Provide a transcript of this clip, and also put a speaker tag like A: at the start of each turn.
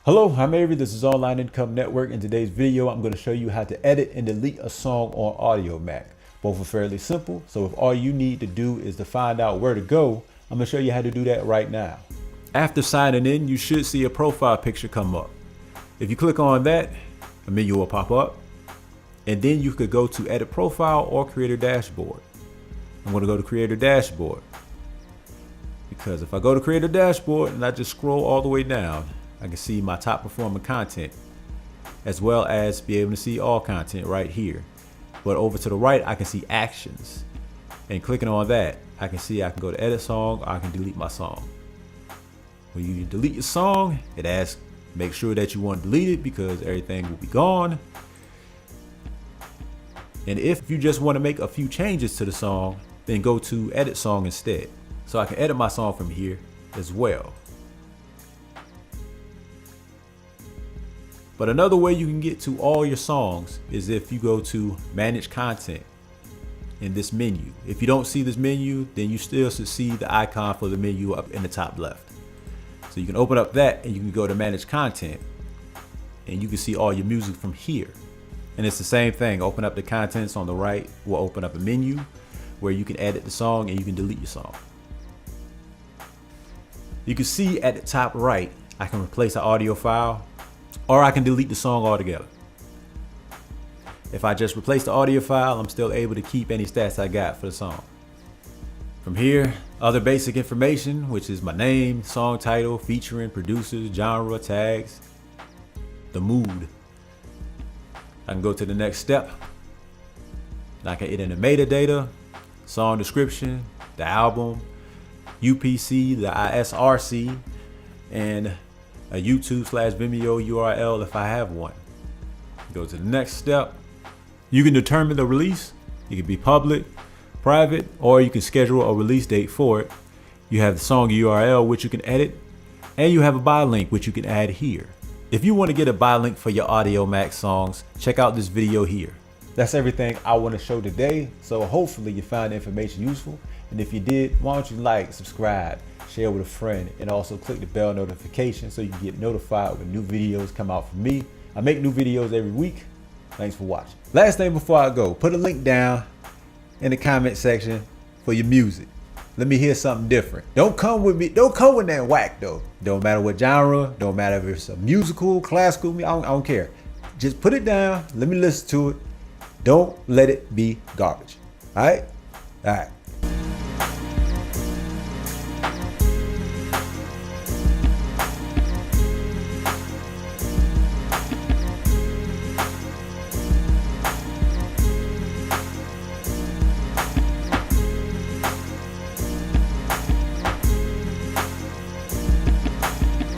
A: Hello, I'm Avery. This is Online Income Network. In today's video, I'm going to show you how to edit and delete a song on Audiomack. Both are fairly simple, so if all you need to do is to find out where to go, I'm going to show you how to do that right now. After signing in, you should see a profile picture come up. If you click on that, a menu will pop up, and then you could go to Edit Profile or Creator Dashboard. I'm going to go to Creator Dashboard, because if I go to Creator Dashboard and I just scroll all the way down, I can see my top performing content, as well as be able to see all content right here. But over to the right, I can see actions, and clicking on that, I can see I can go to edit song, or I can delete my song. When you delete your song, it asks, make sure that you want to delete it because everything will be gone. And if you just want to make a few changes to the song, then go to edit song instead. So I can edit my song from here as well. But another way you can get to all your songs is if you go to manage content in this menu. If you don't see this menu, then you still should see the icon for the menu up in the top left. So you can open up that and you can go to manage content and you can see all your music from here. And it's the same thing. Open up the contents on the right, will open up a menu where you can edit the song and you can delete your song. You can see at the top right, I can replace an audio file, or I can delete the song altogether. If I just replace the audio file, I'm still able to keep any stats I got for the song. From here, other basic information, which is my name, song title, featuring, producers, genre, tags, the mood. I can go to the next step. I can enter the metadata, song description, the album, UPC, the ISRC, and a YouTube/Vimeo URL if I have one. Go to the next step. You can determine the release. It can be public, private, or you can schedule a release date for it. You have the song URL, which you can edit, and you have a buy link, which you can add here. If you want to get a buy link for your Audiomack songs, check out this video here. That's everything I want to show today, so hopefully you found the information useful. And if you did, why don't you like, subscribe, share with a friend, and also click the bell notification so you can get notified when new videos come out from me. I make new videos every week. Thanks for watching. Last thing before I go, put a link down in the comment section for your music. Let me hear something different. Don't come with me. Don't come with that whack though. Don't matter what genre. Don't matter if it's a musical, classical. I don't care. Just put it down. Let me listen to it. Don't let it be garbage. All right? All right.